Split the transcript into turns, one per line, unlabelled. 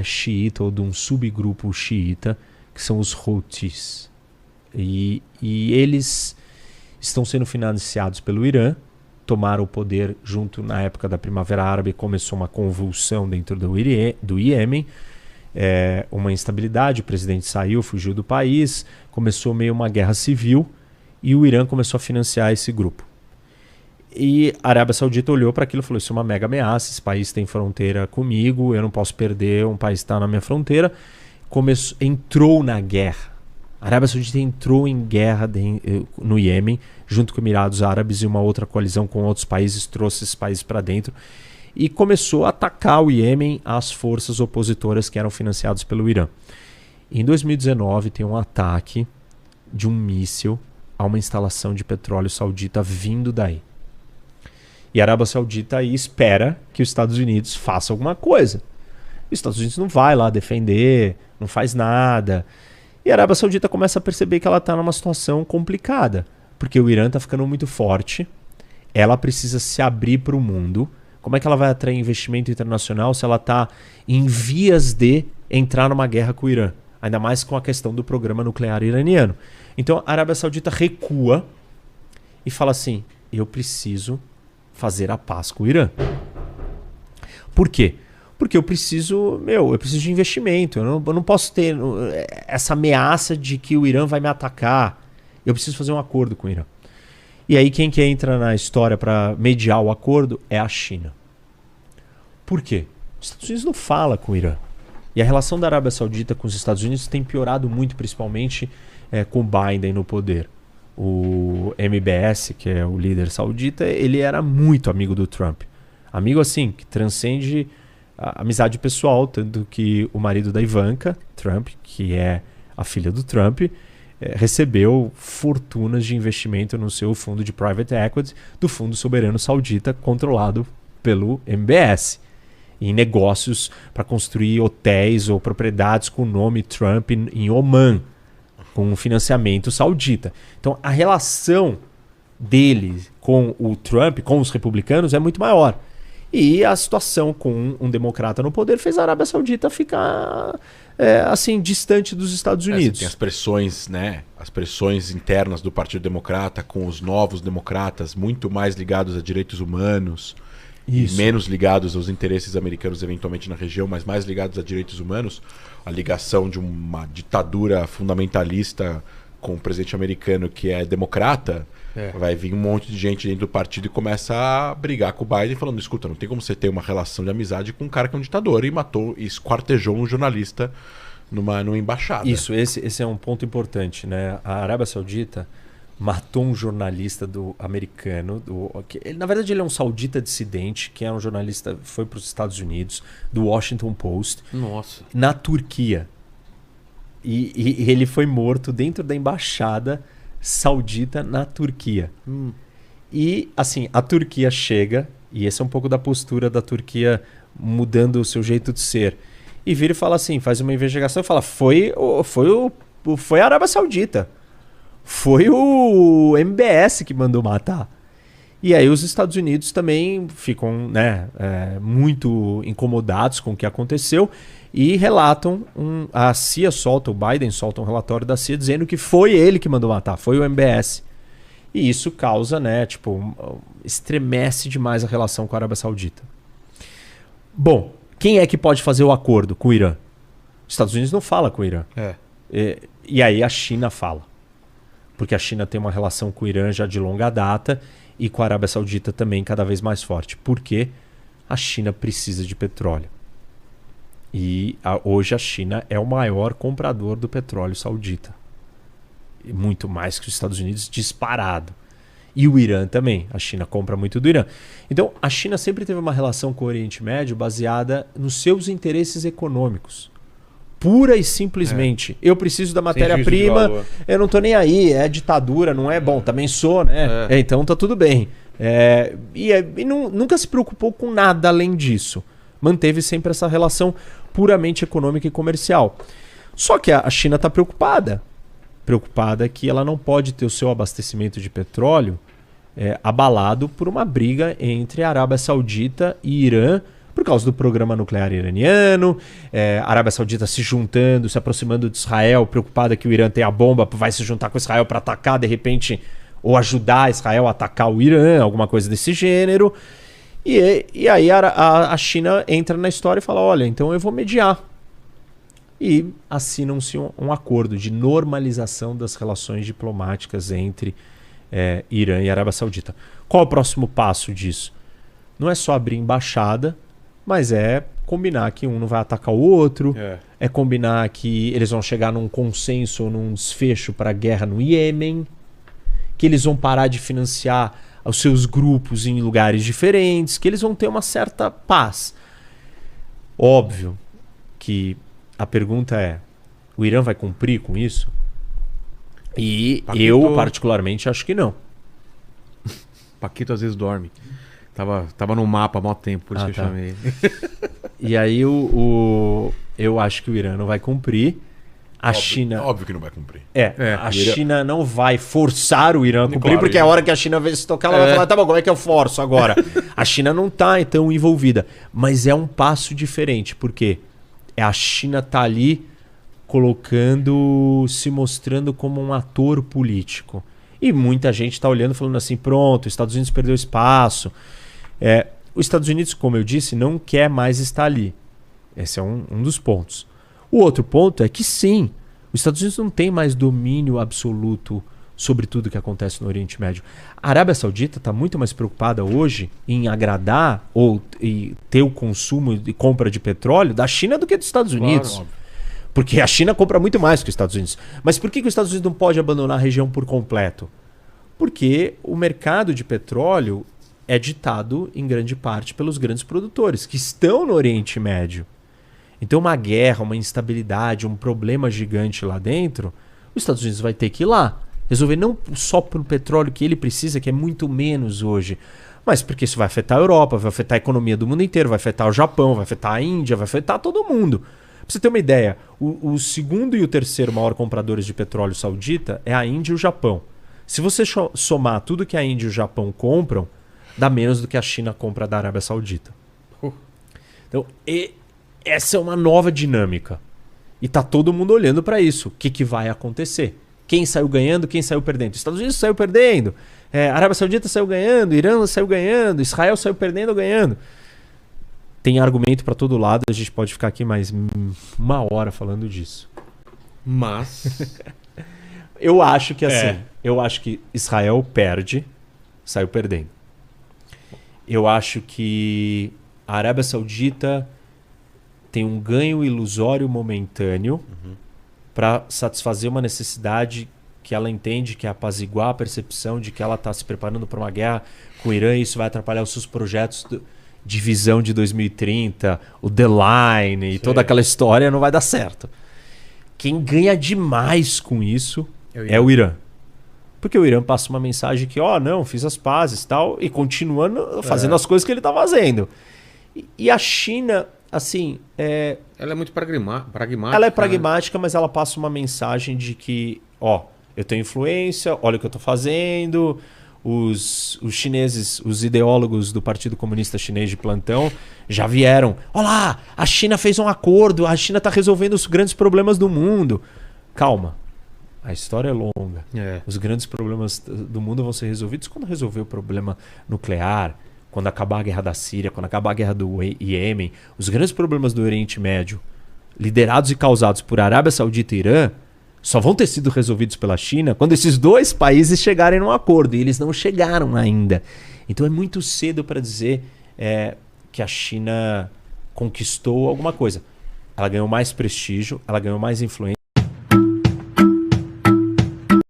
xiita ou de um subgrupo xiita, que são os Houthis. E eles estão sendo financiados pelo Irã, tomaram o poder junto na época da Primavera Árabe, começou uma convulsão dentro do Iêmen, uma instabilidade, o presidente saiu, fugiu do país, começou meio uma guerra civil e o Irã começou a financiar esse grupo. E a Arábia Saudita olhou para aquilo e falou, isso é uma mega ameaça, esse país tem fronteira comigo, eu não posso perder, um país está na minha fronteira. Entrou na guerra. A Arábia Saudita entrou em guerra no Iêmen, junto com Emirados Árabes e uma outra coalizão com outros países, trouxe esses países para dentro e começou a atacar o Iêmen, as forças opositoras que eram financiadas pelo Irã. Em 2019 tem um ataque de um míssil a uma instalação de petróleo saudita vindo daí. E a Arábia Saudita aí espera que os Estados Unidos façam alguma coisa. Os Estados Unidos não vai lá defender, não faz nada. E a Arábia Saudita começa a perceber que ela está numa situação complicada, porque o Irã está ficando muito forte, ela precisa se abrir para o mundo. Como é que ela vai atrair investimento internacional se ela está em vias de entrar numa guerra com o Irã? Ainda mais com a questão do programa nuclear iraniano. Então a Arábia Saudita recua e fala assim, eu preciso fazer a paz com o Irã. Por quê? Porque eu preciso de investimento. Eu não posso ter essa ameaça de que o Irã vai me atacar. Eu preciso fazer um acordo com o Irã. E aí quem que entra na história para mediar o acordo é a China. Por quê? Os Estados Unidos não falam com o Irã. E a relação da Arábia Saudita com os Estados Unidos tem piorado muito, principalmente com o Biden no poder. O MBS, que é o líder saudita, ele era muito amigo do Trump. Amigo assim, que transcende a amizade pessoal, tanto que o marido da Ivanka Trump, que é a filha do Trump, recebeu fortunas de investimento no seu fundo de private equity do Fundo Soberano Saudita, controlado pelo MBS, em negócios para construir hotéis ou propriedades com o nome Trump em Oman, com financiamento saudita. Então a relação dele com o Trump, com os republicanos, é muito maior. E a situação com um democrata no poder fez a Arábia Saudita ficar assim, distante dos Estados Unidos.
Tem as pressões, né? As pressões internas do Partido Democrata com os novos democratas muito mais ligados a direitos humanos. Isso. E menos ligados aos interesses americanos eventualmente na região, mas mais ligados a direitos humanos. A ligação de uma ditadura fundamentalista com o presidente americano que é democrata, vai vir um monte de gente dentro do partido e começa a brigar com o Biden falando, escuta, não tem como você ter uma relação de amizade com um cara que é um ditador e matou e esquartejou um jornalista numa embaixada.
Isso, esse é um ponto importante, né? A Arábia Saudita matou um jornalista americano, na verdade ele é um saudita dissidente, que é um jornalista, foi para os Estados Unidos, do Washington Post, na Turquia. E ele foi morto dentro da embaixada saudita na Turquia. E assim, a Turquia chega, e esse é um pouco da postura da Turquia mudando o seu jeito de ser, e vira e fala assim, faz uma investigação e fala, foi a Arábia Saudita. Foi o MBS que mandou matar. E aí os Estados Unidos também ficam, né, muito incomodados com o que aconteceu e relatam, a CIA solta, o Biden solta um relatório da CIA dizendo que foi ele que mandou matar, foi o MBS. E isso causa, né, estremece demais a relação com a Arábia Saudita. Bom, quem é que pode fazer o acordo com o Irã? Os Estados Unidos não fala com o Irã. E aí a China fala. Porque a China tem uma relação com o Irã já de longa data e com a Arábia Saudita também cada vez mais forte. Porque a China precisa de petróleo. E hoje a China é o maior comprador do petróleo saudita. Muito mais que os Estados Unidos, disparado. E o Irã também. A China compra muito do Irã. Então a China sempre teve uma relação com o Oriente Médio baseada nos seus interesses econômicos. Pura e simplesmente. Eu preciso da matéria-prima, eu não tô nem aí, é ditadura, não é bom, também sou, né? Então tá tudo bem. E nunca se preocupou com nada além disso. Manteve sempre essa relação puramente econômica e comercial. Só que a China está preocupada. Preocupada que ela não pode ter o seu abastecimento de petróleo abalado por uma briga entre a Arábia Saudita e Irã por causa do programa nuclear iraniano, a Arábia Saudita se juntando, se aproximando de Israel, preocupada que o Irã tem a bomba, vai se juntar com Israel para atacar, de repente, ou ajudar Israel a atacar o Irã, alguma coisa desse gênero. E aí a China entra na história e fala, olha, então eu vou mediar. E assinam-se um acordo de normalização das relações diplomáticas entre Irã e Arábia Saudita. Qual é o próximo passo disso? Não é só abrir embaixada, mas é combinar que um não vai atacar o outro, é combinar que eles vão chegar num consenso ou num desfecho para a guerra no Iêmen, que eles vão parar de financiar os seus grupos em lugares diferentes, que eles vão ter uma certa paz. Óbvio que a pergunta é, o Irã vai cumprir com isso? E eu, particularmente, acho que não.
Paquito às vezes dorme. Tava no mapa há mó tempo, por isso que eu chamei.
E aí eu acho que o Irã não vai cumprir. China...
Óbvio que não vai cumprir.
A China não vai forçar o Irã a cumprir, porque a hora que a China vê se tocar, ela vai falar, tá bom, como é que eu forço agora? A China não tá tão envolvida. Mas é um passo diferente, porque a China tá ali se mostrando como um ator político. E muita gente tá olhando falando assim, pronto, os Estados Unidos perdeu espaço. Os Estados Unidos, como eu disse, não quer mais estar ali. Esse é um dos pontos. O outro ponto é que sim, os Estados Unidos não tem mais domínio absoluto sobre tudo que acontece no Oriente Médio. A Arábia Saudita está muito mais preocupada hoje em agradar ou ter o consumo e compra de petróleo da China do que dos Estados Unidos. Claro, porque a China compra muito mais que os Estados Unidos. Mas por que os Estados Unidos não pode abandonar a região por completo? Porque o mercado de petróleo é ditado em grande parte pelos grandes produtores que estão no Oriente Médio. Então uma guerra, uma instabilidade, um problema gigante lá dentro, os Estados Unidos vai ter que ir lá. Resolver não só pelo petróleo que ele precisa, que é muito menos hoje, mas porque isso vai afetar a Europa, vai afetar a economia do mundo inteiro, vai afetar o Japão, vai afetar a Índia, vai afetar todo mundo. Pra você ter uma ideia, o segundo e o terceiro maior compradores de petróleo saudita é a Índia e o Japão. Se você somar tudo que a Índia e o Japão compram, dá menos do que a China compra da Arábia Saudita. Então, essa é uma nova dinâmica. E tá todo mundo olhando para isso. O que vai acontecer? Quem saiu ganhando, quem saiu perdendo? Os Estados Unidos saiu perdendo. A Arábia Saudita saiu ganhando, Irã saiu ganhando, Israel saiu perdendo ou ganhando. Tem argumento para todo lado, a gente pode ficar aqui mais uma hora falando disso.
Mas
eu acho que assim, eu acho que Israel saiu perdendo. Eu acho que a Arábia Saudita tem um ganho ilusório momentâneo para satisfazer uma necessidade que ela entende que é apaziguar a percepção de que ela está se preparando para uma guerra com o Irã e isso vai atrapalhar os seus projetos de visão de 2030, o The Line e toda aquela história não vai dar certo. Quem ganha demais com isso é o Irã. Porque o Irã passa uma mensagem que, não, fiz as pazes e tal, e continuando fazendo as coisas que ele está fazendo. E a China, assim...
ela é muito pragmática.
Ela é pragmática, mas ela passa uma mensagem de que, eu tenho influência, olha o que eu estou fazendo. Os chineses, os ideólogos do Partido Comunista Chinês de plantão já vieram. Olá, a China fez um acordo, a China está resolvendo os grandes problemas do mundo. Calma. A história é longa. Os grandes problemas do mundo vão ser resolvidos quando resolver o problema nuclear, quando acabar a guerra da Síria, quando acabar a guerra do Iêmen. Os grandes problemas do Oriente Médio, liderados e causados por Arábia Saudita e Irã, só vão ter sido resolvidos pela China quando esses dois países chegarem num acordo. E eles não chegaram ainda. Então é muito cedo para dizer que a China conquistou alguma coisa. Ela ganhou mais prestígio, ela ganhou mais influência.